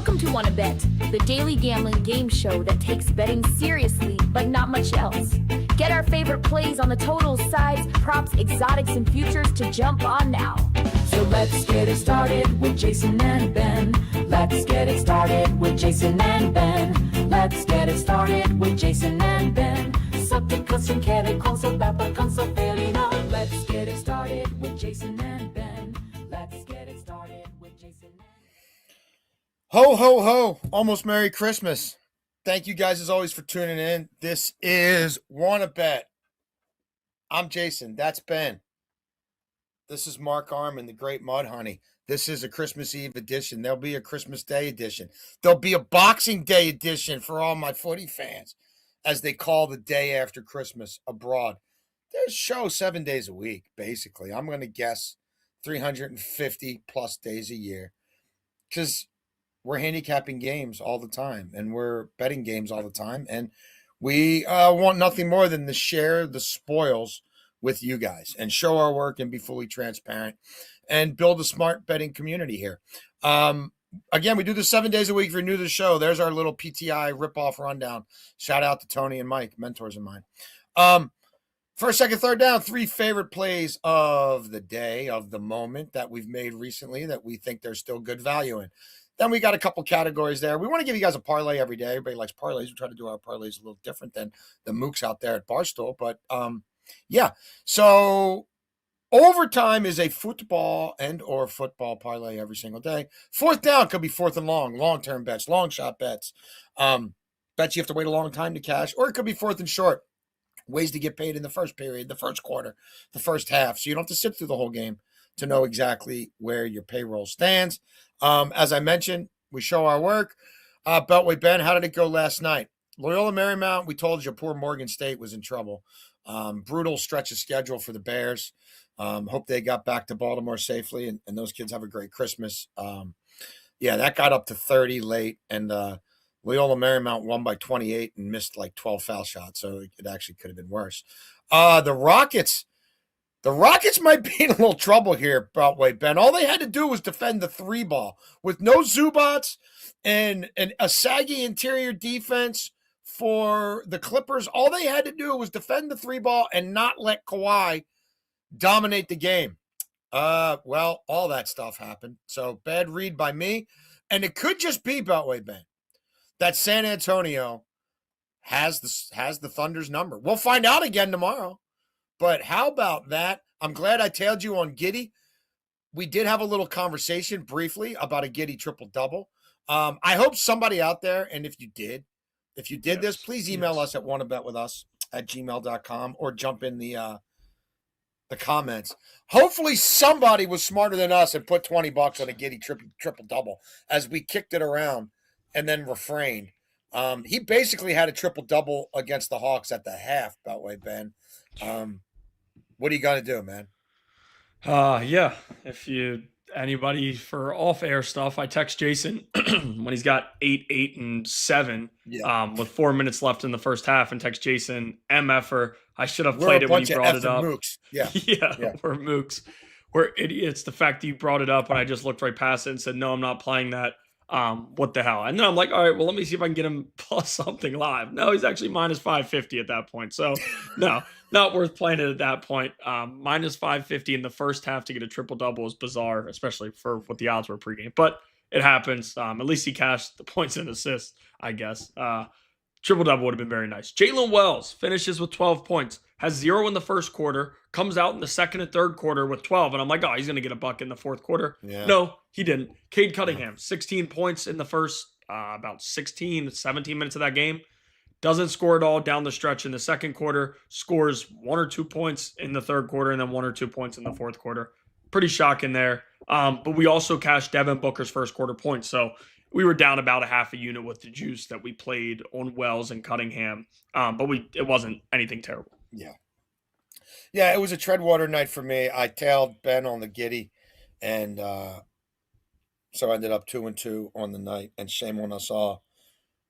Welcome to Wanna Bet, the daily gambling game show that takes betting seriously, but not much else. Get our favorite plays on the totals, sides, props, exotics, and futures to jump on now. So let's get it started with Jason and Ben. Let's get it started with Jason and Ben. Let's get it started with Jason and Ben. Sappico sin chiede con so bappa con so felino. Let's get it started with Jason and Ben. Let's get it started with Jason and Ben. Ho, ho, ho. Almost Merry Christmas. Thank you guys as always for tuning in. This is Wanna Bet. I'm Jason. That's Ben. This is Mark Arman, the Great Mud Honey. This is a Christmas Eve edition. There'll be a Christmas Day edition. There'll be a Boxing Day edition for all my footy fans, as they call the day after Christmas abroad. There's shows 7 days a week, basically. I'm going to guess 350 plus days a year, because we're handicapping games all the time, and we're betting games all the time, and we want nothing more than to share the spoils with you guys and show our work and be fully transparent and build a smart betting community here. Again, we do this 7 days a week. If you're new to the show, there's our little PTI ripoff rundown. Shout out to Tony and Mike, mentors of mine. First, second, third down, three favorite plays of the day, of the moment that we've made recently that we think there's still good value in. Then we got a couple categories there. We want to give you guys a parlay every day. Everybody likes parlays. We try to do our parlays a little different than the mooks out there at Barstool. But, yeah. So overtime is a football and or football parlay every single day. Fourth down could be fourth and long-term bets, long shot bets. Bets you have to wait a long time to cash. Or it could be fourth and short. Ways to get paid in the first period, the first quarter, the first half. So you don't have to sit through the whole game to know exactly where your payroll stands. As I mentioned, we show our work. Beltway Ben, how did it go last night? Loyola Marymount, we told you poor Morgan State was in trouble. Brutal stretch of schedule for the Bears. Hope they got back to Baltimore safely, and those kids have a great Christmas. Yeah, that got up to 30 late, and Loyola Marymount won by 28 and missed like 12 foul shots, so it actually could have been worse. The Rockets might be in a little trouble here, Beltway Ben. All they had to do was defend the three ball with no Zubats and a saggy interior defense for the Clippers. All they had to do was defend the three ball and not let Kawhi dominate the game. Well, all that stuff happened. So bad read by me. And it could just be, Beltway Ben, that San Antonio has the Thunder's number. We'll find out again tomorrow. But how about that? I'm glad I tailed you on Giddey. We did have a little conversation briefly about a Giddey triple-double. I hope somebody out there, and if you did this, please email us at wannabetwithus@gmail.com or jump in the comments. Hopefully somebody was smarter than us and put $20 on a Giddey triple-double as we kicked it around and then refrained. He basically had a triple-double against the Hawks at the half, Beltway Ben. What are you going to do, man? Yeah. If anybody for off-air stuff, I text Jason when he's got 8, 8, and 7 with 4 minutes left in the first half, and text Jason MFer. I should have played it when you brought it up. Mooks. Yeah. We're mooks. We're idiots. The fact that you brought it up and I just looked right past it and said, no, I'm not playing that. What the hell? And then I'm like, all right, well, let me see if I can get him plus something live. No, he's actually minus 550 at that point. So no, not worth playing it at that point. Minus 550 in the first half to get a triple double is bizarre, especially for what the odds were pregame, but it happens. At least he cashed the points and assists, I guess. Triple double would have been very nice. Jalen Wells finishes with 12 points, has 0 in the first quarter, comes out in the second and third quarter with 12. And I'm like, oh, he's going to get a buck in the fourth quarter. Yeah. No, he didn't. Cade Cunningham, 16 points in the first about 16, 17 minutes of that game. Doesn't score at all down the stretch in the second quarter. Scores 1 or 2 points in the third quarter and then 1 or 2 points in the fourth quarter. Pretty shocking there. But we also cashed Devin Booker's first quarter points. So we were down about a half a unit with the juice that we played on Wells and Cunningham. But it wasn't anything terrible. Yeah. Yeah, it was a Treadwater night for me. I tailed Ben on the Giddey, and so I ended up 2-2 on the night. And shame on us all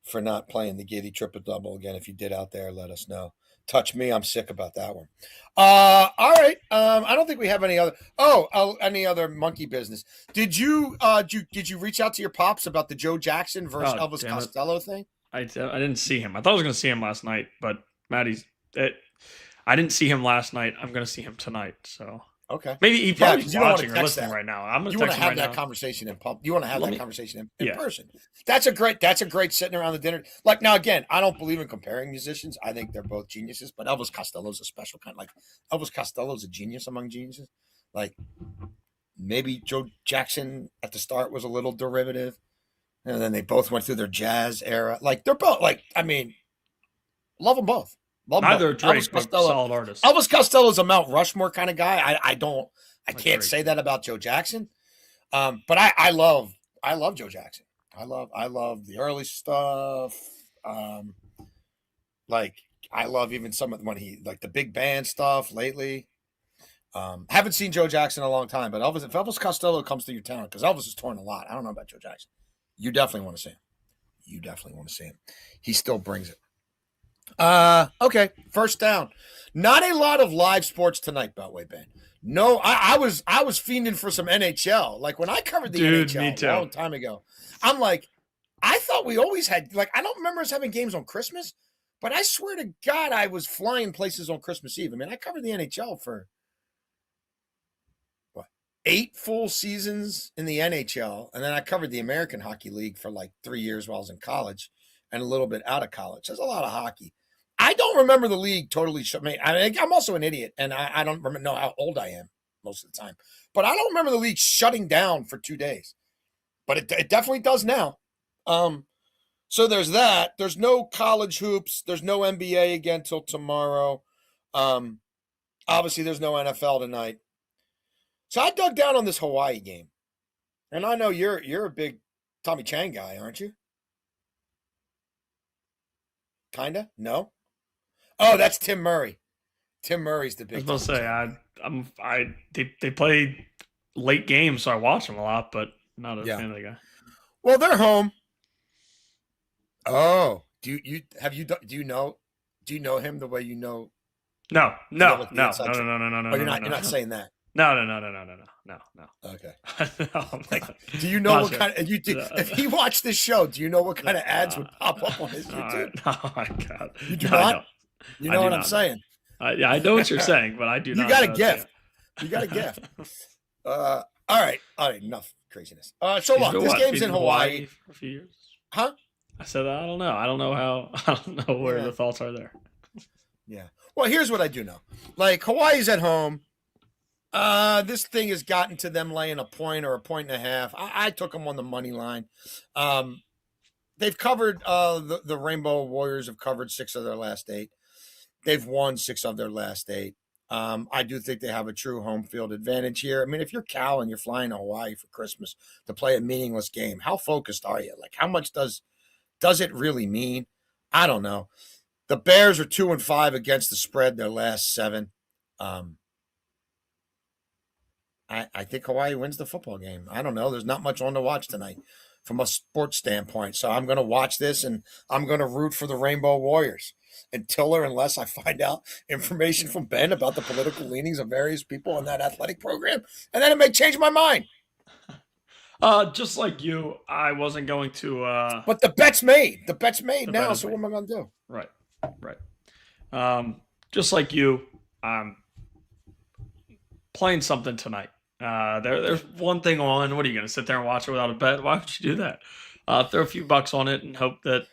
for not playing the Giddey triple-double again. If you did out there, let us know. touch me. I'm sick about that one. All right. I don't think we have any other. Any other monkey business? Did you reach out to your pops about the Joe Jackson versus Oh, Elvis damn it. Costello thing? I didn't see him. I thought I was going to see him last night, but I didn't see him last night. I'm going to see him tonight. So Okay. maybe he probably 'cause you don't wanna watching or text listening that. right now. I'm going You to want text to him have right that now. conversation in pub. You want to have Let that me- conversation in Yeah. person. That's a great sitting around the dinner. Like now again, I don't believe in comparing musicians. I think they're both geniuses, but Elvis Costello's a special kind. Like Elvis Costello's a genius among geniuses. Like maybe Joe Jackson at the start was a little derivative, and then they both went through their jazz era. Like they're both like, I mean, love them both. Love 'em Neither are both. Drake, but solid artists. Elvis Costello's a Mount Rushmore kind of guy. I Like can't Drake. say that about Joe Jackson. But I love Joe Jackson. I love the early stuff. Like I love even some of when he like the big band stuff lately. Haven't seen Joe Jackson in a long time, but if Elvis Costello comes to your town, because Elvis is touring a lot. I don't know about Joe Jackson. You definitely want to see him. You definitely want to see him. He still brings it. Okay. First down. Not a lot of live sports tonight, Beltway Ben. No, I was fiending for some NHL. Like when I covered the Dude, me NHL too. a long time ago, I'm like, I thought we always had like I don't remember us having games on Christmas, but I swear to God, I was flying places on Christmas Eve. I mean, I covered the NHL for what 8 full seasons in the NHL, and then I covered the American Hockey League for like 3 years while I was in college, and a little bit out of college. There's a lot of hockey. I don't remember the league totally. I'm also an idiot, and I don't know how old I am most of the time. But I don't remember the league shutting down for 2 days. But it definitely does now. So there's that. There's no college hoops. There's no NBA again till tomorrow. Obviously, there's no NFL tonight. So I dug down on this Hawaii game, and I know you're a big Tommy Chang guy, aren't you? Kinda? No. Oh, that's Tim Murray. Tim Murray's the I was big. about to say they play late games, so I watch them a lot, but not a fan of the guy. Well, they're home. Oh, do you know him the way you know? No. know No. what the inside No. Oh, you're not saying that. No. Okay. No, I'm Like, not. do you know Not what sure. kind of if he watched this show? Do you know what kind of ads would pop up on his YouTube? Oh my God. You do No, I not? don't. You I know do what I'm not. saying? Yeah, I know what you're saying, but I do You not. got a know gift. that. You got a gift. All right. Enough craziness. So He's look, been this what, game's been in Hawaii. for a few years. Huh? I said I don't know. I don't know how. I don't know where Yeah. the thoughts are there. Yeah. Well, here's what I do know. Like Hawaii's at home. This thing has gotten to them laying a point or a point and a half. I took them on the money line. They've covered the Rainbow Warriors have covered 6 of their last 8. They've won 6 of their last 8. I do think they have a true home field advantage here. I mean, if you're Cal and you're flying to Hawaii for Christmas to play a meaningless game, how focused are you? Like, how much does it really mean? I don't know. The Bears are 2-5 against the spread their last 7. I think Hawaii wins the football game. I don't know. There's not much on to watch tonight from a sports standpoint. So I'm going to watch this and I'm going to root for the Rainbow Warriors until or unless I find out information from Ben about the political leanings of various people in that athletic program. And then it may change my mind. Just like you, I wasn't going to. But the bet's made. The bet's made The now. bet is So what am I going to do? Right. Just like you, I'm playing something tonight. There's one thing on. What are you going to sit there and watch it without a bet? Why would you do that? Throw a few bucks on it and hope that.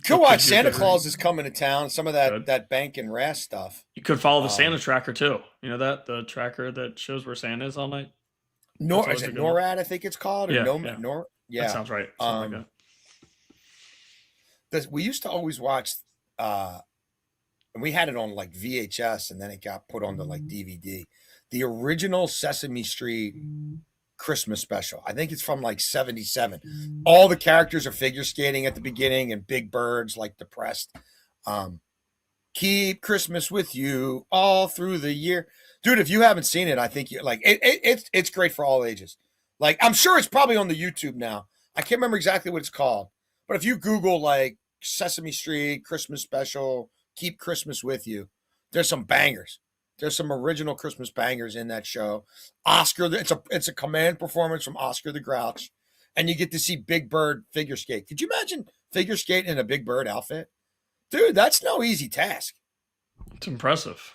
Could watch Santa Claus is coming to town. Some of Good. that bank and RAS stuff. You could follow the Santa tracker too. You know the tracker that shows where Santa is all night. Is always it a good one. NORAD? I think it's called. Or Yeah, Nom- yeah. Nor. Yeah, That sounds right. Something like that. we used to always watch. And we had it on like VHS, and then it got put onto like DVD. The original Sesame Street Christmas special. I think it's from like 77. All the characters are figure skating at the beginning, and Big Bird's like depressed. Keep Christmas with you all through the year. Dude, if you haven't seen it, I think you like it's great for all ages. Like, I'm sure it's probably on the YouTube now. I can't remember exactly what it's called. But if you Google like Sesame Street Christmas special Keep Christmas With You. There's some bangers. There's some original Christmas bangers in that show. Oscar, it's a command performance from Oscar the Grouch, and you get to see Big Bird figure skate. Could you imagine figure skating in a Big Bird outfit? Dude, that's no easy task. It's impressive.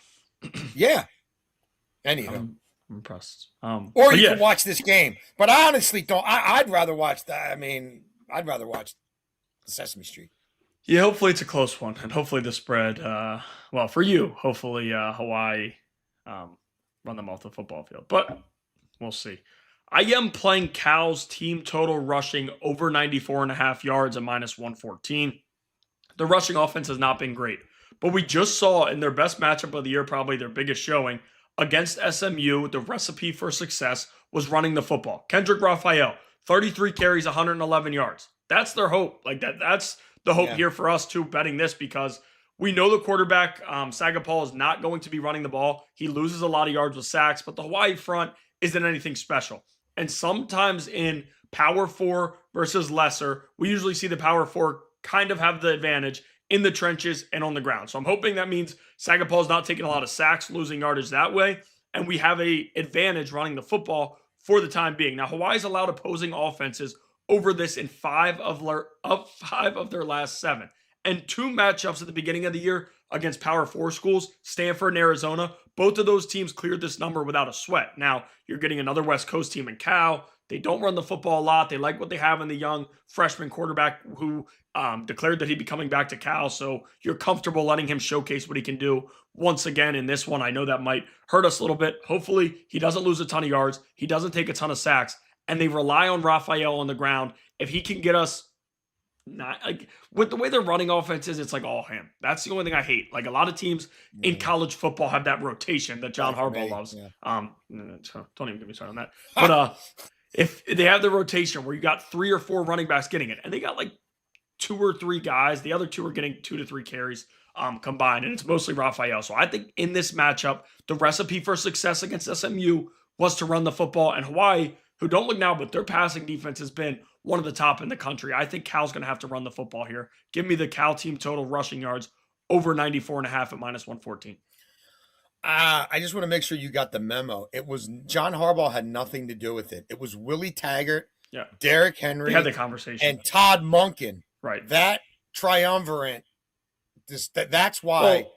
Yeah. Anyhow. I'm impressed. Or you can watch this game. But I honestly don't. I'd rather watch that. I mean, I'd rather watch Sesame Street. Yeah, hopefully it's a close one. And hopefully the spread, well, for you, hopefully Hawaii run them off the football field. But we'll see. I am playing Cal's team total rushing over 94.5 yards at -114. The rushing offense has not been great. But we just saw in their best matchup of the year, probably their biggest showing, against SMU, the recipe for success was running the football. Kendrick Raphael, 33 carries, 111 yards. That's their hope. Like that's the hope here for us too, betting this, because we know the quarterback, Sagapal, is not going to be running the ball. He loses a lot of yards with sacks, but the Hawaii front isn't anything special. And sometimes in Power 4 versus lesser, we usually see the Power 4 kind of have the advantage in the trenches and on the ground. So I'm hoping that means Sagapal's not taking a lot of sacks, losing yardage that way, and we have a advantage running the football for the time being. Now, Hawaii's allowed opposing offenses over this in five of their last 7. And 2 matchups at the beginning of the year against Power 4 schools, Stanford and Arizona, both of those teams cleared this number without a sweat. Now, you're getting another West Coast team in Cal. They don't run the football a lot. They like what they have in the young freshman quarterback who declared that he'd be coming back to Cal. So you're comfortable letting him showcase what he can do once again in this one. I know that might hurt us a little bit. Hopefully he doesn't lose a ton of yards. He doesn't take a ton of sacks. And they rely on Raphael on the ground. If he can get us, not like with the way they're running offenses, it's like all him. That's the only thing I hate. Like a lot of teams in college football have that rotation that John Harbaugh loves. Yeah. Don't even get me started on that. But if they have the rotation where you got 3 or 4 running backs getting it, and they got like 2 or 3 guys, the other 2 are getting 2 to 3 carries combined, and it's mostly Raphael. So I think in this matchup, the recipe for success against SMU was to run the football, and Hawaii, who don't look now, but their passing defense has been one of the top in the country. I think Cal's going to have to run the football here. Give me the Cal team total rushing yards over 94.5 at -114. I just want to make sure you got the memo. It was John Harbaugh had nothing to do with it. It was Willie Taggart, Derrick Henry, they had the conversation, and Todd Monken. Right. That triumvirate. That's why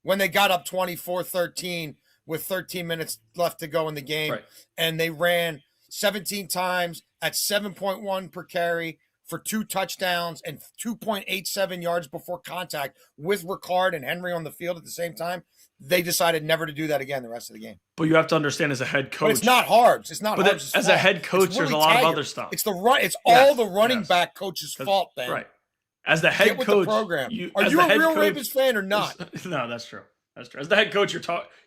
when they got up 24-13 with 13 minutes left to go in the game, and they ran 17 times at 7.1 per carry for 2 touchdowns and 2.87 yards before contact with Ricard and Henry on the field at the same time, they decided never to do that again the rest of the game. But you have to understand, as a head coach, but it's not Harbs. It's not. But as a head coach, there's a lot of other stuff. It's the run. It's all the running back coach's fault, Ben. Right. As the head coach, the program. Are you a real Ravens fan or not? No, that's true. That's true. As the head coach,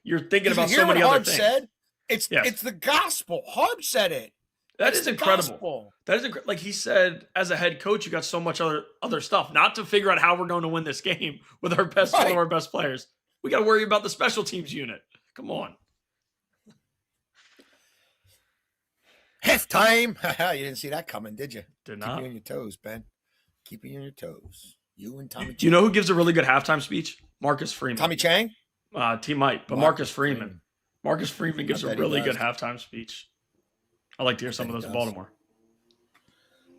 you're thinking about so many other things. Said? It's the gospel. Harb said it. That is incredible. That is incredible. Like he said, as a head coach, you got so much other stuff. Not to figure out how we're going to win this game with one of our best players. We got to worry about the special teams unit. Come on. Halftime. You didn't see that coming, did you? Did not. Keep you on your toes, Ben. Keep you on your toes. You and Tommy. Do you know who gives a really good halftime speech? Marcus Freeman. Tommy Chang? He might, but Marcus Freeman. Marcus Freeman gives a really good halftime speech. I like to hear some of those in Baltimore.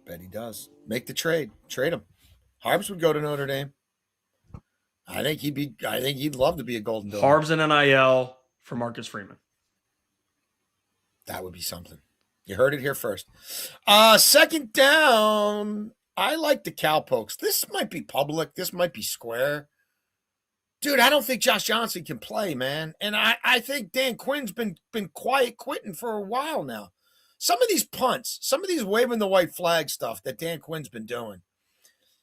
Bet he does. Make the trade. Trade him. Harbs would go to Notre Dame. I think he'd love to be a Golden Dome. Harbs and NIL for Marcus Freeman. That would be something. You heard it here first. Second down. I like the Cowpokes. This might be public. This might be square. Dude, I don't think Josh Johnson can play, man. And I think Dan Quinn's been quiet quitting for a while now. Some of these punts, some of these waving the white flag stuff that Dan Quinn's been doing,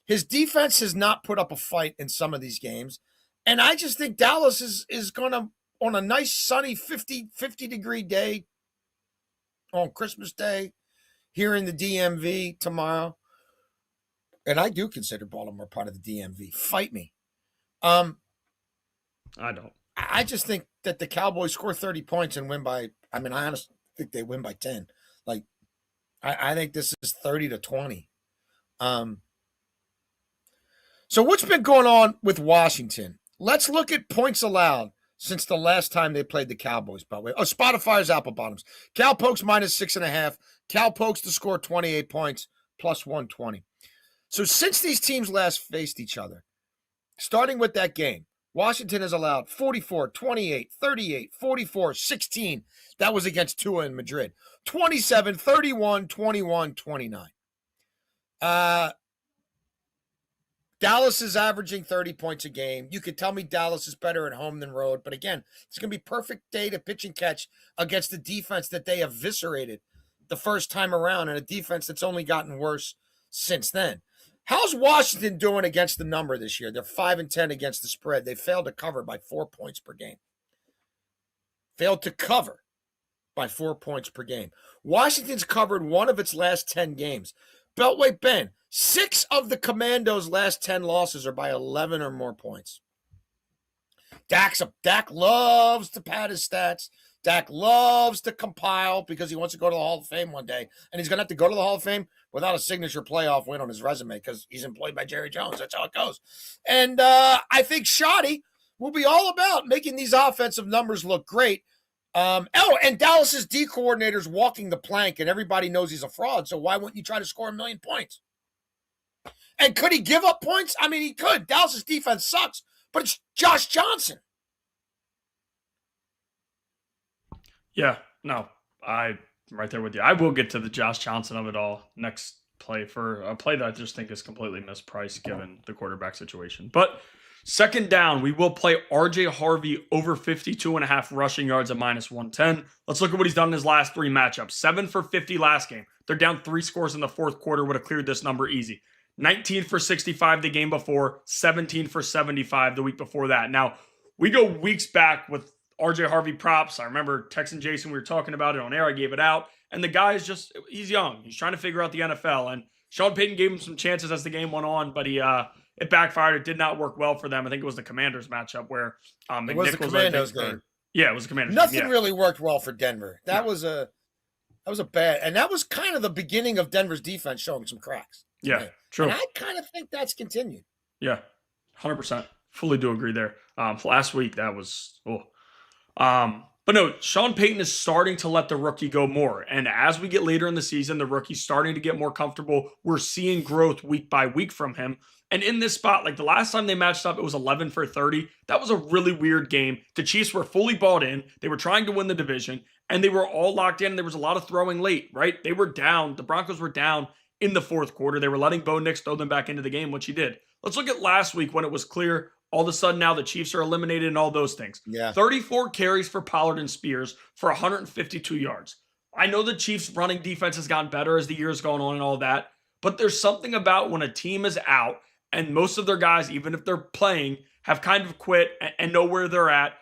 his defense has not put up a fight in some of these games. And I just think Dallas is going to, on a nice sunny 50-degree day on Christmas Day here in the DMV tomorrow, and I do consider Baltimore part of the DMV. Fight me. I don't. I just think that the Cowboys score 30 points and win by, I honestly think they win by 10. Like, I think this is 30-20. So what's been going on with Washington? Let's look at points allowed since the last time they played the Cowboys, by the way. Oh, Spotify's Apple Bottoms. Cowpokes -6.5. Cowpokes to score 28 points, +120. So since these teams last faced each other, starting with that game, Washington has allowed 44, 28, 38, 44, 16. That was against Tua in Madrid. 27, 31, 21, 29. Dallas is averaging 30 points a game. You could tell me Dallas is better at home than road, but again, it's going to be perfect day to pitch and catch against the defense that they eviscerated the first time around, and a defense that's only gotten worse since then. How's Washington doing against the number this year? They're 5-10 against the spread. They failed to cover by 4 points per game. Failed to cover by 4 points per game. Washington's covered one of its last 10 games. Beltway Ben, 6 of the Commandos' last 10 losses are by 11 or more points. Dak loves to pad his stats. Dak loves to compile because he wants to go to the Hall of Fame one day. And he's going to have to go to the Hall of Fame without a signature playoff win on his resume because he's employed by Jerry Jones. That's how it goes. And I think Shoddy will be all about making these offensive numbers look great. And Dallas's D coordinator's walking the plank, and everybody knows he's a fraud. So why wouldn't you try to score 1 million points? And could he give up points? I mean, he could. Dallas's defense sucks, but it's Josh Johnson. Yeah, no, I'm right there with you. I will get to the Josh Johnson of it all next play for a play that I just think is completely mispriced given the quarterback situation. But second down, we will play RJ Harvey over 52.5 rushing yards at -110. Let's look at what he's done in his last 3 matchups. 7 for 50 last game. They're down 3 scores in the fourth quarter. Would have cleared this number easy. 19 for 65 the game before, 17 for 75 the week before that. Now, we go weeks back with RJ Harvey props. I remember texting Jason, we were talking about it on air. I gave it out. And the guy is just, he's young. He's trying to figure out the NFL. And Sean Payton gave him some chances as the game went on, but it backfired. It did not work well for them. I think it was the Commanders matchup where it was the Commandos game. Yeah, it was the Commanders. Nothing really worked well for Denver. That was a bad, and that was kind of the beginning of Denver's defense showing some cracks. Yeah, right? true. And I kind of think that's continued. Yeah, 100%. Fully do agree there. Last week, that was, but no, Sean Payton is starting to let the rookie go more. And as we get later in the season, the rookie's starting to get more comfortable. We're seeing growth week by week from him. And in this spot, like the last time they matched up, it was 11 for 30. That was a really weird game. The Chiefs were fully bought in. They were trying to win the division, and they were all locked in. There was a lot of throwing late, right? They were down. The Broncos were down in the fourth quarter. They were letting Bo Nix throw them back into the game, which he did. Let's look at last week when it was clear. All of a sudden now the Chiefs are eliminated and all those things. Yeah. 34 carries for Pollard and Spears for 152 yards. I know the Chiefs' running defense has gotten better as the year's gone on and all that, but there's something about when a team is out and most of their guys, even if they're playing, have kind of quit and know where they're at.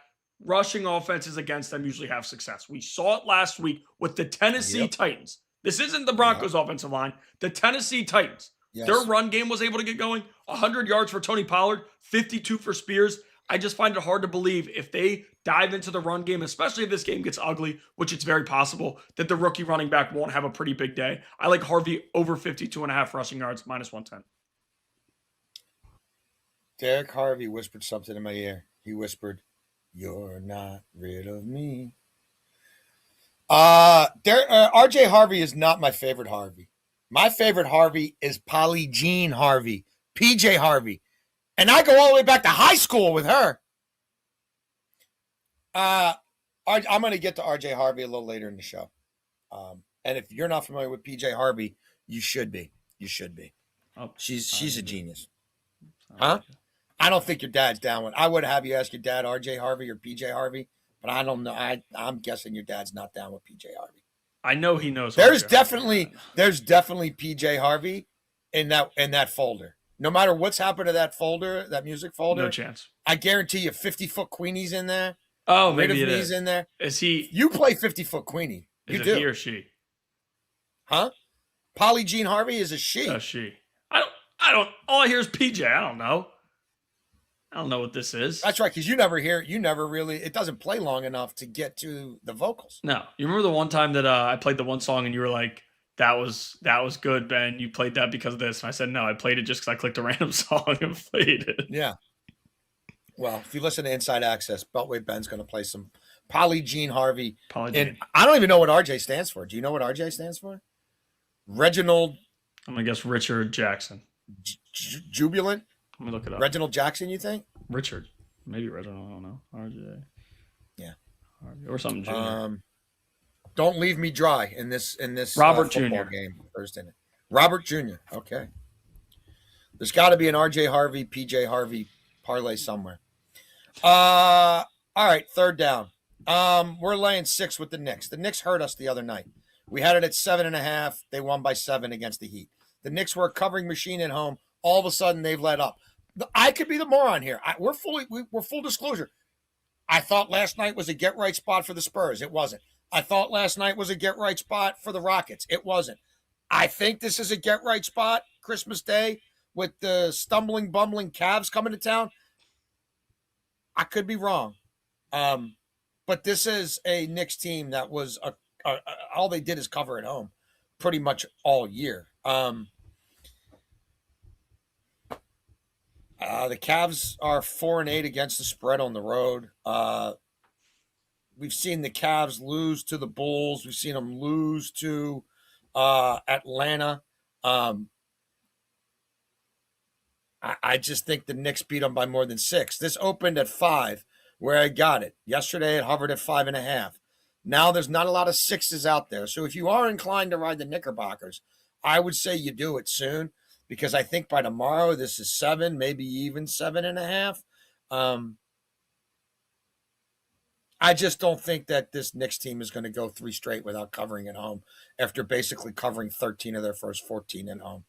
Rushing offenses against them usually have success. We saw it last week with the Tennessee Titans. This isn't the Broncos offensive line. The Tennessee Titans. Yes. Their run game was able to get going. 100 yards for Tony Pollard, 52 for Spears. I just find it hard to believe if they dive into the run game, especially if this game gets ugly, which it's very possible, that the rookie running back won't have a pretty big day. I like Harvey over 52.5 rushing yards, -110. Derek Harvey whispered something in my ear. He whispered, "You're not rid of me." RJ Harvey is not my favorite Harvey. My favorite Harvey is Polly Jean Harvey, PJ Harvey. And I go all the way back to high school with her. I'm going to get to RJ Harvey a little later in the show. And if you're not familiar with PJ Harvey, you should be. You should be. Oh, she's a genius. Huh? I don't think your dad's down with. I would have you ask your dad RJ Harvey or PJ Harvey, but I don't know. I'm guessing your dad's not down with PJ Harvey. I know he knows. There's definitely PJ Harvey in that folder. No matter what's happened to that folder, that music folder, no chance. I guarantee you 50-foot Queenie's in there. Oh, maybe it is. In there. Is he? You play 50-foot Queenie. You do. He or she? Huh? Polly Jean Harvey is a she. A she. I don't. All I hear is PJ. I don't know. I don't know what this is. That's right, because you never really, it doesn't play long enough to get to the vocals. No. You remember the one time that I played the one song and you were like, that was good, Ben. You played that because of this. And I said, no, I played it just because I clicked a random song and played it. Yeah. Well, if you listen to Inside Access, Beltway Ben's going to play some Polly Jean Harvey. Polygene. I don't even know what RJ stands for. Do you know what RJ stands for? Reginald I'm gonna guess Richard Jackson. Jubilant? Let me look it up. Reginald Jackson, you think? Richard, maybe Reginald. I don't know. RJ. Yeah. Or something junior. Don't leave me dry in this Robert football Jr. game Thursday night. Robert Jr. Okay. There's got to be an RJ Harvey, PJ Harvey parlay somewhere. All right, third down. We're laying 6 with the Knicks. The Knicks hurt us the other night. We had it at 7.5. They won by 7 against the Heat. The Knicks were a covering machine at home. All of a sudden, they've let up. I could be the moron here. We're full disclosure. I thought last night was a get right spot for the Spurs. It wasn't. I thought last night was a get right spot for the Rockets. It wasn't. I think this is a get right spot Christmas Day with the stumbling, bumbling Cavs coming to town. I could be wrong. But this is a Knicks team that was all they did is cover at home pretty much all year. The Cavs are 4-8 against the spread on the road. We've seen the Cavs lose to the Bulls. We've seen them lose to Atlanta. I just think the Knicks beat them by more than 6. This opened at 5, where I got it. Yesterday it hovered at 5.5. Now there's not a lot of 6s out there. So if you are inclined to ride the Knickerbockers, I would say you do it soon, because I think by tomorrow this is 7, maybe even 7.5. I just don't think that this Knicks team is going to go 3 straight without covering at home after basically covering 13 of their first 14 at home.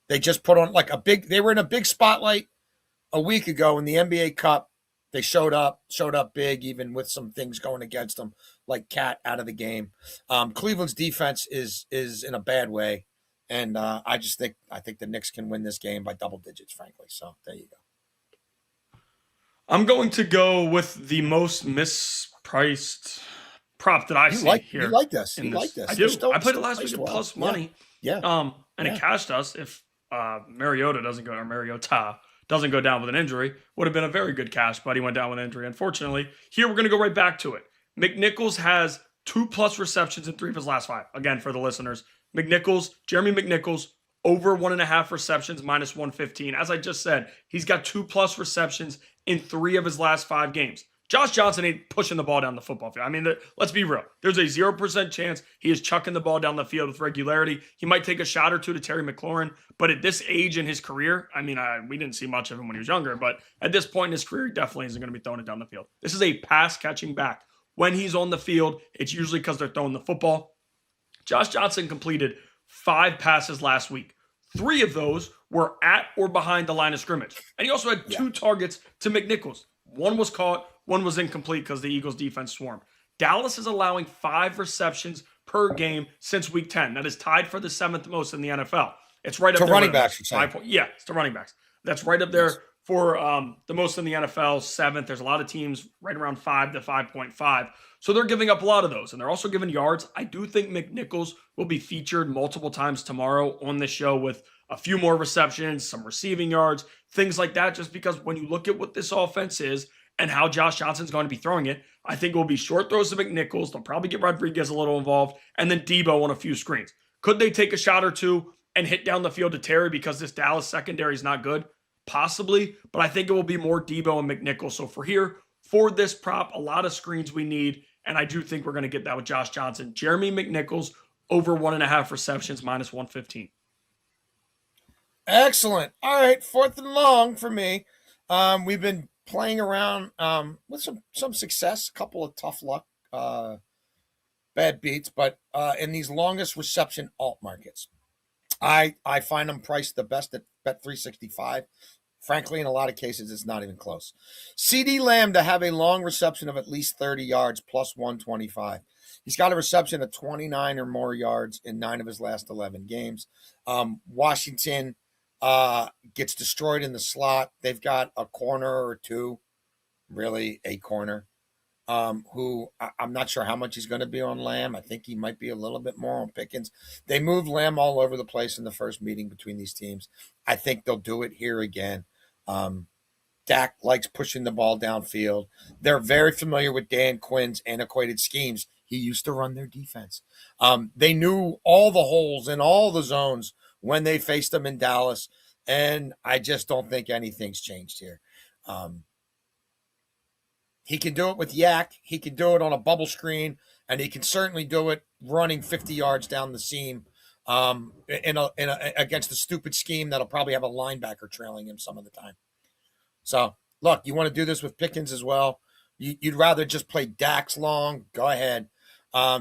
They just put on they were in a big spotlight a week ago in the NBA Cup. They showed up big, even with some things going against them, like Cat out of the game. Cleveland's defense is in a bad way. And I think the Knicks can win this game by double digits, frankly. So there you go. I'm going to go with the most mispriced prop that I've seen here. You like this. You like this. I do. I played it last week at plus money. Yeah. And it cashed us if Mariota doesn't go down with an injury. Would have been a very good cash, but he went down with an injury. Unfortunately, here we're going to go right back to it. McNichols has 2+ receptions in 3 of his last 5. Again, for the listeners, Jeremy McNichols, over 1.5 receptions, minus 115. As I just said, he's got 2+ receptions in 3 of his last 5 games. Josh Johnson ain't pushing the ball down the football field. I mean, let's be real. There's a 0% chance he is chucking the ball down the field with regularity. He might take a shot or two to Terry McLaurin, but at this age in his career, I mean, we didn't see much of him when he was younger, but at this point in his career, he definitely isn't going to be throwing it down the field. This is a pass-catching back. When he's on the field, it's usually because they're throwing the football. Josh Johnson completed 5 passes last week. 3 of those were at or behind the line of scrimmage. And he also had 2 targets to McNichols. 1 was caught, 1 was incomplete because the Eagles defense swarmed. Dallas is allowing 5 receptions per game since week 10. That is tied for the 7th most in the NFL. It's right up there. To running backs, it's to running backs. That's right up there for the most in the NFL, 7th. There's a lot of teams right around 5 to 5.5. So they're giving up a lot of those, and they're also giving yards. I do think McNichols will be featured multiple times tomorrow on the show with a few more receptions, some receiving yards, things like that, just because when you look at what this offense is and how Josh Johnson's going to be throwing it, I think it will be short throws to McNichols. They'll probably get Rodriguez a little involved, and then Debo on a few screens. Could they take a shot or two and hit down the field to Terry because this Dallas secondary is not good? Possibly, but I think it will be more Debo and McNichols. So for this prop, a lot of screens we need, and I do think we're going to get that with Josh Johnson. Jeremy McNichols, over 1.5 receptions, minus 115. Excellent. All right, 4th and long for me. We've been playing around with some success, a couple of tough luck, bad beats, but in these longest reception alt markets, I find them priced the best at Bet365. Frankly, in a lot of cases, it's not even close. CeeDee Lamb to have a long reception of at least 30 yards, plus 125. He's got a reception of 29 or more yards in 9 of his last 11 games. Washington gets destroyed in the slot. They've got a corner or two, really a corner, who I'm not sure how much he's going to be on Lamb. I think he might be a little bit more on Pickens. They moved Lamb all over the place in the first meeting between these teams. I think they'll do it here again. Dak likes pushing the ball downfield. They're very familiar with Dan Quinn's antiquated schemes. He used to run their defense. They knew all the holes in all the zones when they faced them in Dallas, and I just don't think anything's changed here. He can do it with Yak. He can do it on a bubble screen, and he can certainly do it running 50 yards down the seam against a stupid scheme that'll probably have a linebacker trailing him some of the time. So, look, you want to do this with Pickens as well. You'd rather just play Dax long. Go ahead.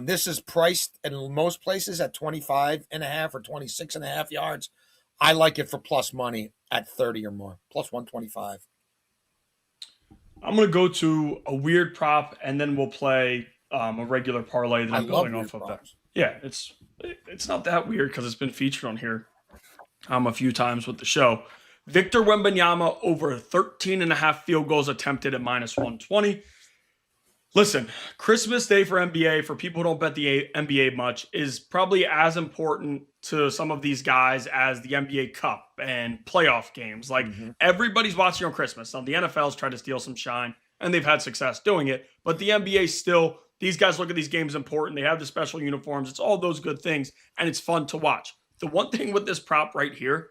This is priced in most places at 25.5 or 26.5 yards. I like it for plus money at 30 or more, plus 125. I'm going to go to a weird prop, and then we'll play a regular parlay that I'm going off of that. Yeah, it's not that weird because it's been featured on here a few times with the show. Victor Wembanyama over 13.5 field goals attempted at minus 120. Listen, Christmas Day for NBA, for people who don't bet the NBA much, is probably as important to some of these guys as the NBA Cup and playoff games. Like, everybody's watching on Christmas. Now, the NFL's tried to steal some shine, and they've had success doing it. But the NBA still, these guys look at these games important. They have the special uniforms. It's all those good things, and it's fun to watch. The one thing with this prop right here,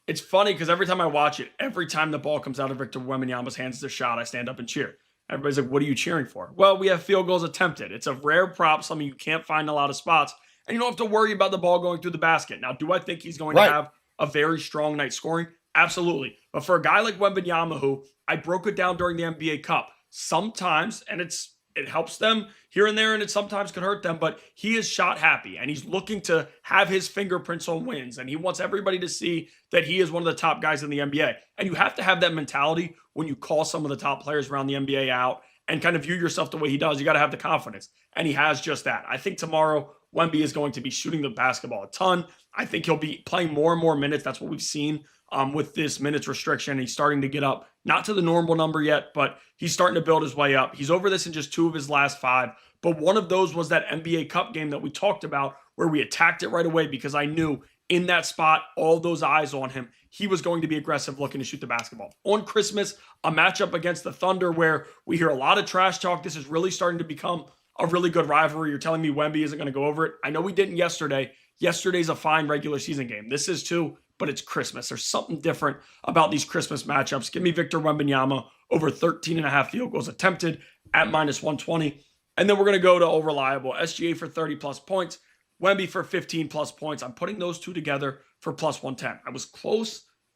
it's funny because every time I watch it, every time the ball comes out of Victor Wembanyama's hands as a shot, I stand up and cheer. Everybody's like, what are you cheering for? Well, we have field goals attempted. It's a rare prop, something you can't find in a lot of spots, and you don't have to worry about the ball going through the basket. Now, do I think he's going to have a very strong night scoring? Absolutely. But for a guy like Wembanyama, who I broke it down during the NBA Cup, sometimes, and it helps them here and there, and it sometimes could hurt them, but he is shot happy, and he's looking to have his fingerprints on wins, and he wants everybody to see that he is one of the top guys in the NBA. And you have to have that mentality when you call some of the top players around the NBA out and kind of view yourself the way he does. You got to have the confidence, and he has just that. I think tomorrow Wemby is going to be shooting the basketball a ton. I think he'll be playing more and more minutes. That's what we've seen with this minutes restriction. He's starting to get up, not to the normal number yet, but he's starting to build his way up. He's over this in just 2 of his last 5, but one of those was that NBA Cup game that we talked about where we attacked it right away because I knew in that spot, all those eyes on him, he was going to be aggressive looking to shoot the basketball. On Christmas, a matchup against the Thunder where we hear a lot of trash talk. This is really starting to become a really good rivalry. You're telling me Wemby isn't going to go over it? I know we didn't yesterday. Yesterday's a fine regular season game. This is too, but it's Christmas. There's something different about these Christmas matchups. Give me Victor Wembanyama over 13.5 field goals attempted at minus 120. And then we're going to go to all reliable. SGA for 30 plus points. Wemby for 15 plus points. I'm putting those two together for plus 110. I was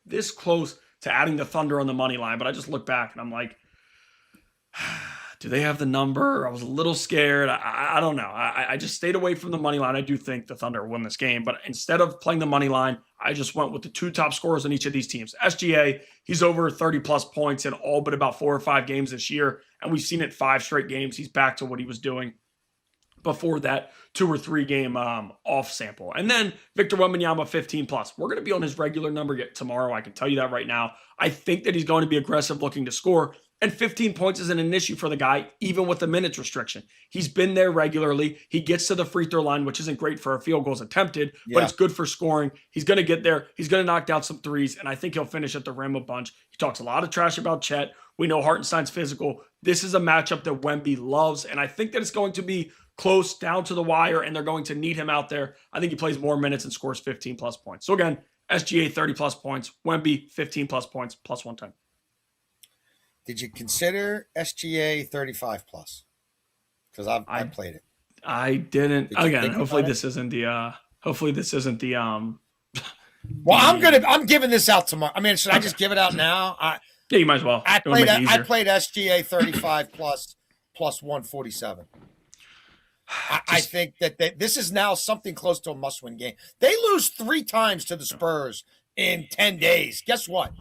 this close to adding the Thunder on the money line, but I just look back and I'm like, do they have the number? I was a little scared. I don't know. I just stayed away from the money line. I do think the Thunder will win this game, but instead of playing the money line, I just went with the 2 top scorers on each of these teams. SGA, he's over 30 plus points in all but about 4 or 5 games this year, and we've seen it 5 straight games. He's back to what he was doing before that 2 or 3 game off sample. And then Victor Wembanyama 15 plus. We're going to be on his regular number yet tomorrow. I can tell you that right now. I think that he's going to be aggressive looking to score. And 15 points isn't an issue for the guy, even with the minutes restriction. He's been there regularly. He gets to the free throw line, which isn't great for field goals attempted, but it's good for scoring. He's going to get there. He's going to knock down some threes, and I think he'll finish at the rim a bunch. He talks a lot of trash about Chet. We know Hartenstein's physical. This is a matchup that Wemby loves, and I think that it's going to be close down to the wire, and they're going to need him out there. I think he plays more minutes and scores 15 plus points. So again, SGA 30 plus points, Wemby 15 plus points, plus 110. Did you consider SGA 35 plus? Because I played it. I didn't. Again, hopefully this isn't the. Well, I'm giving this out tomorrow. I mean, should I just give it out now? Yeah, you might as well. I played SGA 35 plus 147. I think that this is now something close to a must-win game. They lose 3 times to the Spurs in 10 days. Guess what?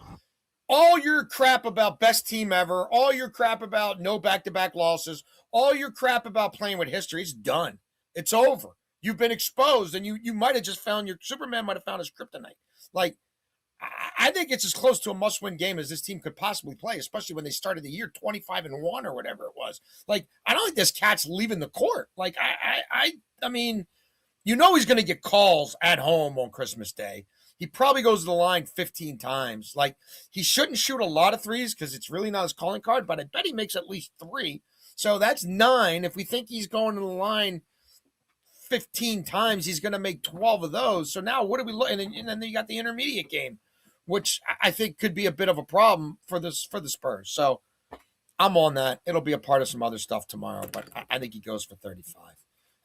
All your crap about best team ever, all your crap about no back-to-back losses, all your crap about playing with history is done. It's over. You've been exposed, and you might have just found Superman might have found his kryptonite. Like, I think it's as close to a must-win game as this team could possibly play, especially when they started the year 25-1 or whatever it was. Like, I don't think this cat's leaving the court. Like, I mean, he's going to get calls at home on Christmas Day. He probably goes to the line 15 times. Like, he shouldn't shoot a lot of threes because it's really not his calling card, but I bet he makes at least 3. So that's 9. If we think he's going to the line 15 times, he's going to make 12 of those. So now what are we looking? And then you got the intermediate game, which I think could be a bit of a problem for the Spurs. So I'm on that. It'll be a part of some other stuff tomorrow, but I think he goes for 35.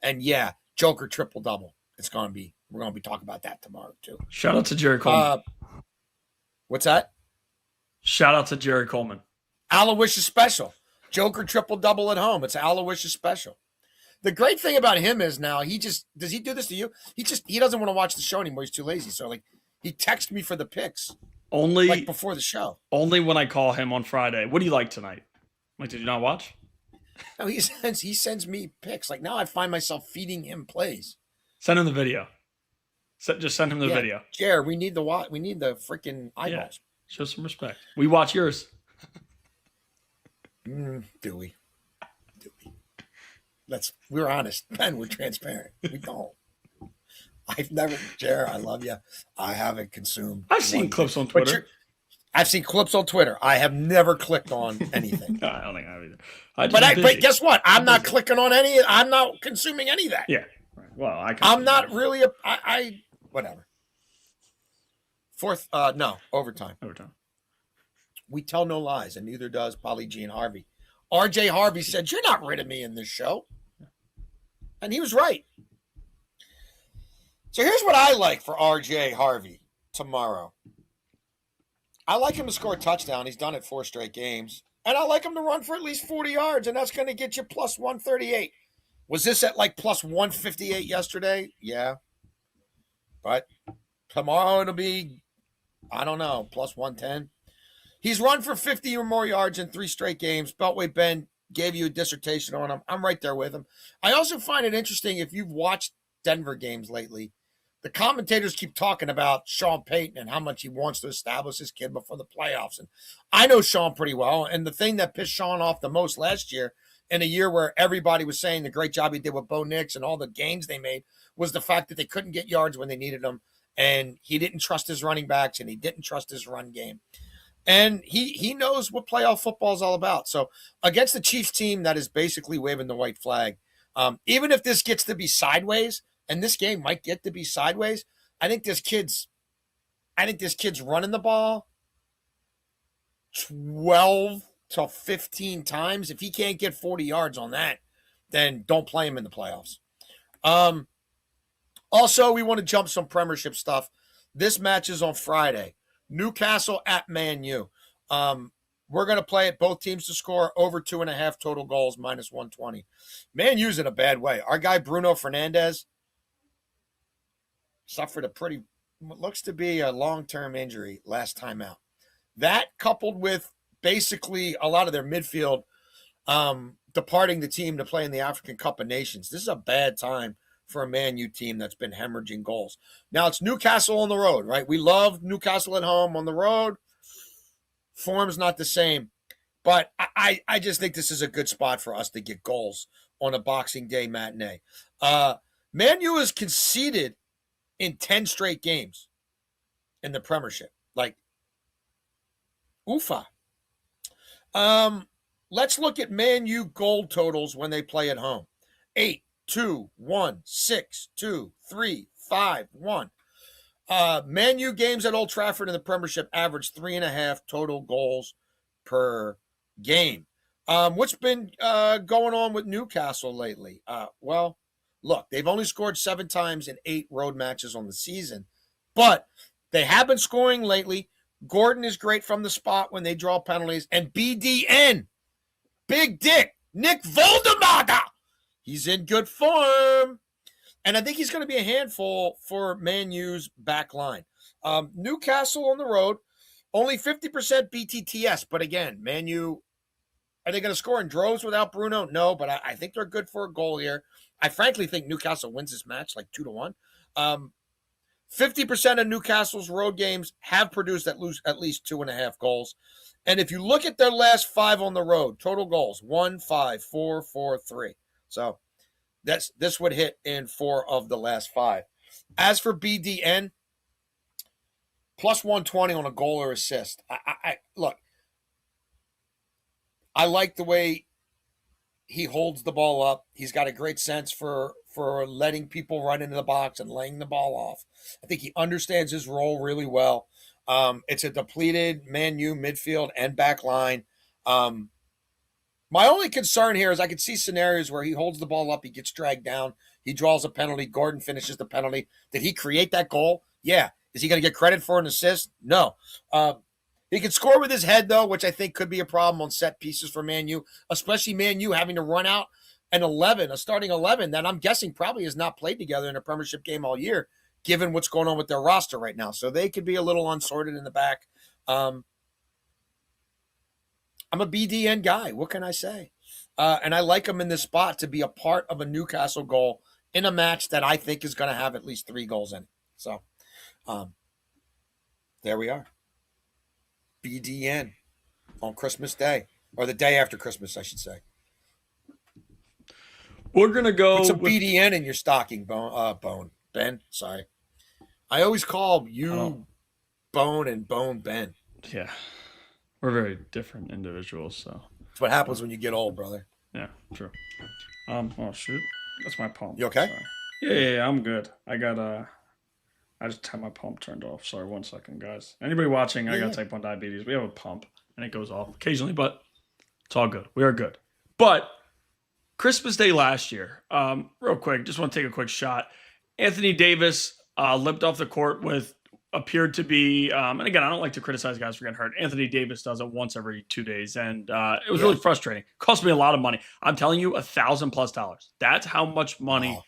And yeah, Joker triple double. We're going to be talking about that tomorrow too. Shout out to Jerry Coleman. What's that? Shout out to Jerry Coleman. Aloysius special. Joker triple double at home. It's Aloysius special. The great thing about him is now does he do this to you? He doesn't want to watch the show anymore. He's too lazy. So like he texts me for the picks. Only like before the show. Only when I call him on Friday. What do you like tonight? Like, did you not watch? No, he sends me picks. Like now I find myself feeding him plays. Send him the video. Just send him the video. Jared, we need the freaking eyeballs. Yeah, show some respect. We watch yours. Do we? We're honest, Ben. We're transparent. We don't. I've never, Jared. I love you. I haven't consumed. I've seen clips on Twitter. I've seen clips on Twitter. I have never clicked on anything. No, I don't think I have either. But guess what? I'm not clicking on any. I'm not consuming any of that. Yeah. Well, I'm not really whatever. Overtime. We tell no lies, and neither does Polly Jean Harvey. RJ Harvey said, "You're not rid of me in this show," and he was right. So here's what I like for RJ Harvey tomorrow. I like him to score a touchdown. He's done it 4 straight games, and I like him to run for at least 40 yards, and that's going to get you plus 138. Was this at like plus 158 yesterday? Yeah. But tomorrow it'll be, I don't know, plus 110. He's run for 50 or more yards in 3 straight games. Beltway Ben gave you a dissertation on him. I'm right there with him. I also find it interesting if you've watched Denver games lately, the commentators keep talking about Sean Payton and how much he wants to establish his kid before the playoffs. And I know Sean pretty well. And the thing that pissed Sean off the most last year, in a year where everybody was saying the great job he did with Bo Nix and all the gains they made, was the fact that they couldn't get yards when they needed them. And he didn't trust his running backs and he didn't trust his run game. And he knows what playoff football is all about. So against the Chiefs team that is basically waving the white flag, even if this gets to be sideways, and this game might get to be sideways, I think this kid's running the ball 12 to 15 times. If he can't get 40 yards on that, then don't play him in the playoffs. Also, we want to jump some Premiership stuff. This match is on Friday. Newcastle at Man U. We're going to play it, both teams to score over 2.5 total goals, minus 120. Man U's in a bad way. Our guy Bruno Fernandes suffered looks to be a long-term injury last time out. That coupled with basically a lot of their midfield departing the team to play in the African Cup of Nations. This is a bad time for a Man U team that's been hemorrhaging goals. Now it's Newcastle on the road, right? We love Newcastle at home. On the road, form's not the same. But I just think this is a good spot for us to get goals on a Boxing Day matinee. Man U has conceded in 10 straight games in the Premiership. Like, oofa. Let's look at Man U goal totals when they play at home. 8, 2, 1, 6, 2, 3, 5, 1. Man U games at Old Trafford in the Premiership average 3.5 total goals per game. What's been going on with Newcastle lately? Well, look, they've only scored 7 times in 8 road matches on the season, but they have been scoring lately. Gordon is great from the spot when they draw penalties, and BDN, Big Dick, Nick Voldemada, he's in good form. And I think he's going to be a handful for Man U's back line. Newcastle on the road, only 50% BTTS. But again, Man U, are they going to score in droves without Bruno? No, but I think they're good for a goal here. I frankly think Newcastle wins this match like 2-1. 50% of Newcastle's road games have produced at least 2.5 goals. And if you look at their last 5 on the road, total goals, 1, 5, 4, 4, 3. So this would hit in 4 of the last 5. As for BDN, plus 120 on a goal or assist. Look, I like the way he holds the ball up. He's got a great sense for letting people run into the box and laying the ball off. I think he understands his role really well. It's a depleted Man U midfield and back line. My only concern here is I could see scenarios where he holds the ball up, he gets dragged down, he draws a penalty, Gordon finishes the penalty. Did he create that goal? Yeah. Is he going to get credit for an assist? No. He can score with his head, though, which I think could be a problem on set pieces for Man U, especially Man U having to run out a starting 11 that I'm guessing probably has not played together in a Premiership game all year, given what's going on with their roster right now. So they could be a little unsorted in the back. I'm a BDN guy. What can I say? And I like him in this spot to be a part of a Newcastle goal in a match that I think is going to have at least 3 goals in it. So there we are. BDN on Christmas Day, or the day after Christmas, I should say. We're going to go Put some BDN in your stocking, Bone. Ben, sorry. I always call you Bone and Bone Ben. Yeah. We're very different individuals, so. That's what happens when you get old, brother. Yeah, true. Oh, shoot. That's my pump. You okay? Sorry. Yeah, I'm good. I just had my pump turned off. Sorry, 1 second, guys. Anybody watching, I got type 1 diabetes. We have a pump, and it goes off occasionally, but it's all good. We are good. But Christmas Day last year, real quick, just want to take a quick shot. Anthony Davis limped off the court with appeared to be, and again, I don't like to criticize guys for getting hurt. Anthony Davis does it once every 2 days, and it was really frustrating. Cost me a lot of money. I'm telling you, $1,000+. That's how much money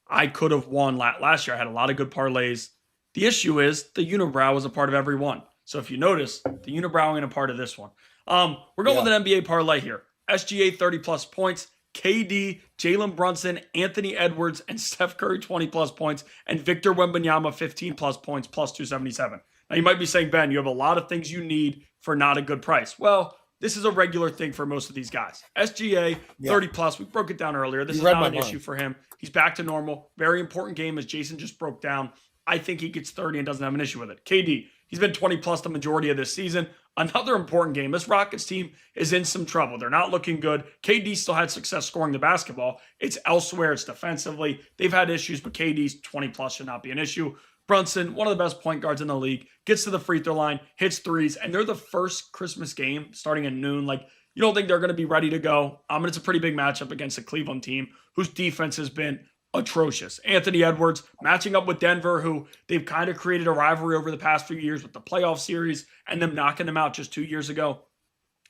I could have won last year. I had a lot of good parlays. The issue is the unibrow was a part of every one. So if you notice, the unibrow ain't a part of this one. We're going with an NBA parlay here. SGA 30+ points, KD, Jalen Brunson, Anthony Edwards, and Steph Curry 20+ points, and Victor Wembanyama 15+ points, plus 277. Now you might be saying, Ben, you have a lot of things you need for not a good price. Well, this is a regular thing for most of these guys. SGA 30+. We broke it down earlier. This is not an issue for him. He's back to normal. Very important game, as Jason just broke down. I think he gets 30 and doesn't have an issue with it. KD, he's been 20+ the majority of this season. Another important game. This Rockets team is in some trouble. They're not looking good. KD still had success scoring the basketball. It's elsewhere. It's defensively. They've had issues, but KD's 20+ should not be an issue. Brunson, one of the best point guards in the league, gets to the free throw line, hits threes, and they're the first Christmas game starting at noon. Like, you don't think they're going to be ready to go. And it's a pretty big matchup against a Cleveland team whose defense has been atrocious. Anthony Edwards matching up with Denver, who they've kind of created a rivalry over the past few years with the playoff series and them knocking them out just 2 years ago.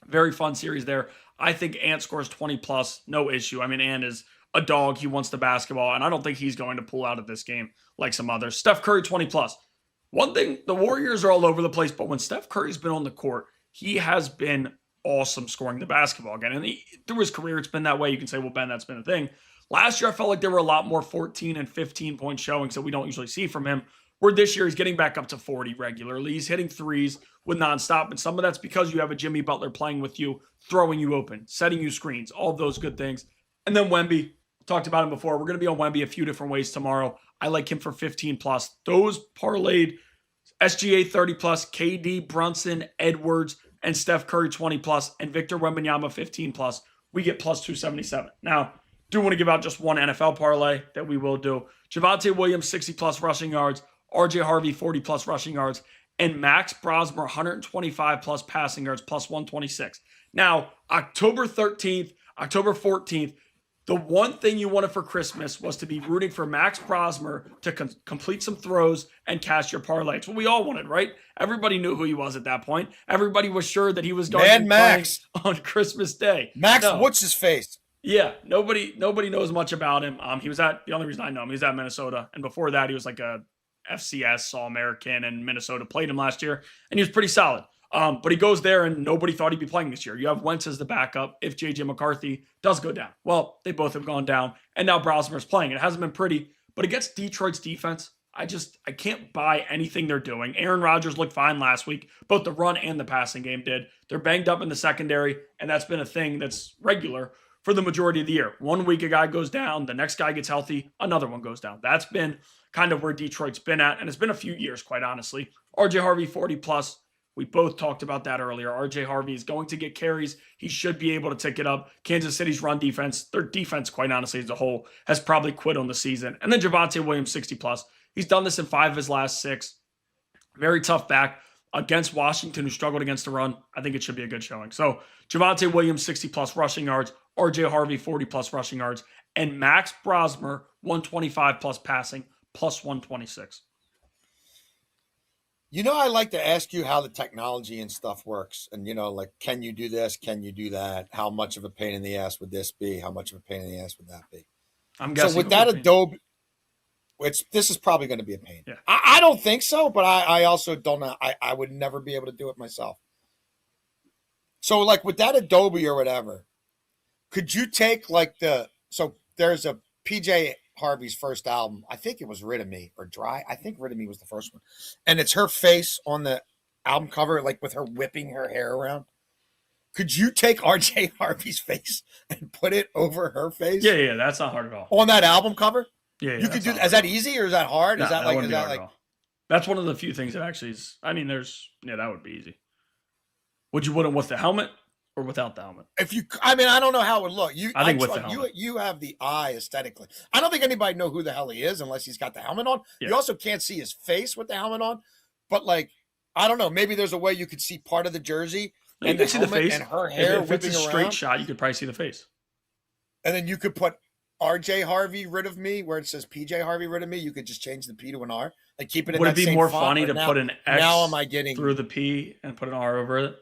Very fun series there. I think Ant scores 20+, no issue. I mean, Ant is a dog. He wants the basketball, and I don't think he's going to pull out of this game like some others. Steph Curry 20+. One thing, the Warriors are all over the place, but when Steph Curry's been on the court, he has been awesome scoring the basketball again. And through his career, it's been that way. You can say, well, Ben, that's been a thing. Last year, I felt like there were a lot more 14 and 15 point showings that we don't usually see from him. Where this year, he's getting back up to 40 regularly. He's hitting threes with nonstop. And some of that's because you have a Jimmy Butler playing with you, throwing you open, setting you screens, all of those good things. And then Wemby, talked about him before. We're going to be on Wemby a few different ways tomorrow. I like him for 15+. Those parlayed SGA 30+, KD, Brunson, Edwards, and Steph Curry 20+, and Victor Wembanyama 15+. We get plus 277. Now, do want to give out just one NFL parlay that we will do. Javonte Williams, 60+ rushing yards. RJ Harvey, 40+ rushing yards. And Max Brosmer, 125+ passing yards, plus 126. Now, October 13th, October 14th, the one thing you wanted for Christmas was to be rooting for Max Brosmer to complete some throws and cash your parlay. It's what we all wanted, right? Everybody knew who he was at that point. Everybody was sure that he was going to be playing on Christmas Day. What's his face? Yeah, nobody knows much about him. The only reason I know him, he was at Minnesota. And before that, he was like a FCS All-American, and Minnesota played him last year, and he was pretty solid. But he goes there, and nobody thought he'd be playing this year. You have Wentz as the backup if J.J. McCarthy does go down. Well, they both have gone down, and now Brosmer's playing. It hasn't been pretty, but against Detroit's defense, I can't buy anything they're doing. Aaron Rodgers looked fine last week. Both the run and the passing game did. They're banged up in the secondary, and that's been a thing that's regular for the majority of the year. 1 week a guy goes down, the next guy gets healthy, another one goes down. That's been kind of where Detroit's been at, and it's been a few years, quite honestly. RJ Harvey, 40 plus. We both talked about that earlier. RJ Harvey is going to get carries. He should be able to tick it up. Kansas City's run defense, their defense, quite honestly, as a whole, has probably quit on the season. And then Javonte Williams, 60 plus. He's done this in 5 of his last 6. Very tough back against Washington, who struggled against the run. I think it should be a good showing. So Javonte Williams, 60 plus rushing yards. RJ Harvey, 40 plus rushing yards. And Max Brosmer, 125 plus passing, plus 126. I like to ask you how the technology and stuff works. And, like, can you do this? Can you do that? How much of a pain in the ass would this be? How much of a pain in the ass would that be? I'm guessing. So with that Adobe, this is probably going to be a pain. Yeah. I don't think so, but I also don't know. I would never be able to do it myself. So, like, with that Adobe or whatever, could you take, so there's a PJ Harvey's first album. I think it was Rid of Me or Dry. I think Rid of Me was the first one. And it's her face on the album cover, like with her whipping her hair around. Could you take RJ Harvey's face and put it over her face? Yeah, that's not hard at all. On that album cover? Yeah, you could do that. Is that easy or is that hard? No, is that like, is that like? That's one of the few things that actually is. I mean, that would be easy. Would you put it with the helmet or without the helmet? I don't know how it would look. I think with the helmet. You have the eye aesthetically. I don't think anybody know who the hell he is unless he's got the helmet on. Yeah. You also can't see his face with the helmet on. But like, I don't know. Maybe there's a way you could see part of the jersey and you could see the face and her hair. If it's a straight shot, you could probably see the face. And then you could put RJ Harvey Rid of Me where it says PJ Harvey Rid of Me. You could just change the P to an R. Like keep it in Would that it be same more font, funny to put an X through the P and put an R over it?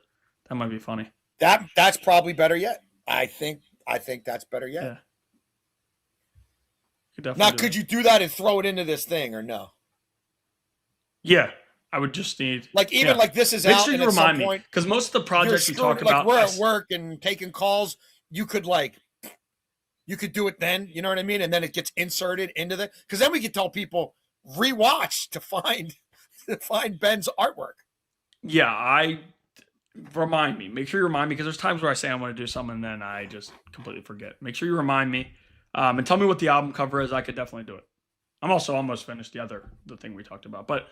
That might be funny. That's probably better yet. I think that's better yet. Yeah. Now, could you do that and throw it into this thing or no? Yeah, I would just need like this is Make out. Sure you and remind me because most of the projects we talk about, we're at work and taking calls. You could do it then. You know what I mean? And then it gets inserted into because then we could tell people rewatch to find Ben's artwork. Yeah, remind me. Make sure you remind me because there's times where I say I want to do something and then I just completely forget. Make sure you remind me and tell me what the album cover is. I could definitely do it. I'm also almost finished the thing we talked about, but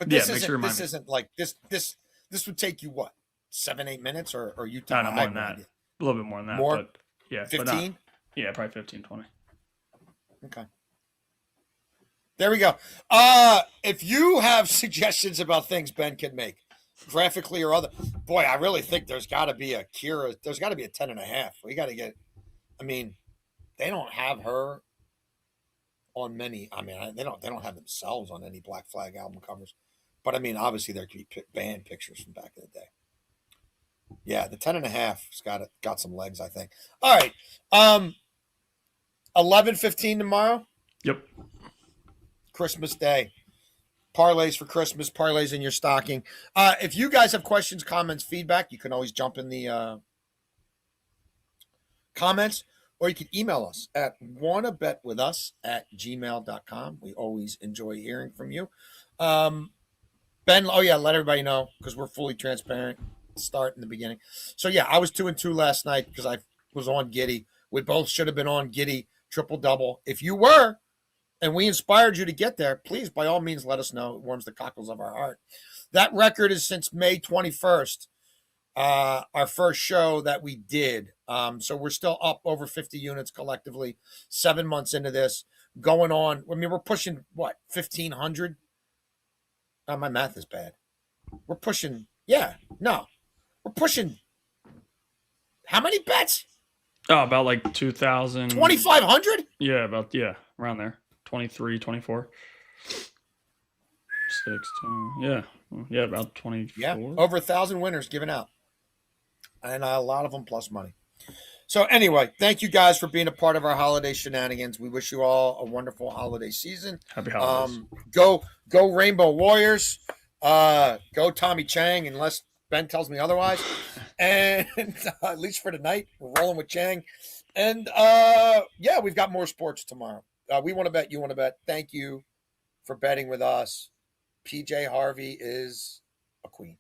this make sure you remind me. Isn't like this would take you what 7-8 minutes or you no, more than that. A little bit more than that. More? But yeah, 15. Yeah, probably 15, 20. Okay. There we go. If you have suggestions about things Ben can make, graphically or other, boy, I really think there's got to be a Kira. There's got to be a 10.5. We got to get. I mean, they don't have her on many. I mean, they don't have themselves on any Black Flag album covers. But I mean, obviously there could be band pictures from back in the day. Yeah, the 10.5's got some legs, I think. All right, 11:15 tomorrow. Yep. Christmas Day. Parlays for Christmas, parlays in your stocking. If you guys have questions, comments, feedback, you can always jump in the comments, or you can email us at wannabetwithus@gmail.com. We always enjoy hearing from you. Ben, let everybody know because we're fully transparent. Start in the beginning. So yeah, I was 2-2 last night because I was on Giddy. We both should have been on Giddy triple-double. If you were, and we inspired you to get there, please, by all means, let us know. It warms the cockles of our heart. That record is since May 21st, our first show that we did. So we're still up over 50 units collectively, 7 months into this, going on. I mean, we're pushing, 1,500? My math is bad. We're pushing, we're pushing, how many bets? Oh, about like 2,000. 2,500? Yeah, around there. 23, 24. 6, 2, yeah, about 24. Yeah, over 1,000 winners given out. And a lot of them plus money. So anyway, thank you guys for being a part of our holiday shenanigans. We wish you all a wonderful holiday season. Happy holidays. Go Rainbow Warriors. Go Tommy Chang, unless Ben tells me otherwise. And at least for tonight, we're rolling with Chang. And we've got more sports tomorrow. We want to bet. You want to bet. Thank you for betting with us. PJ Harvey is a queen.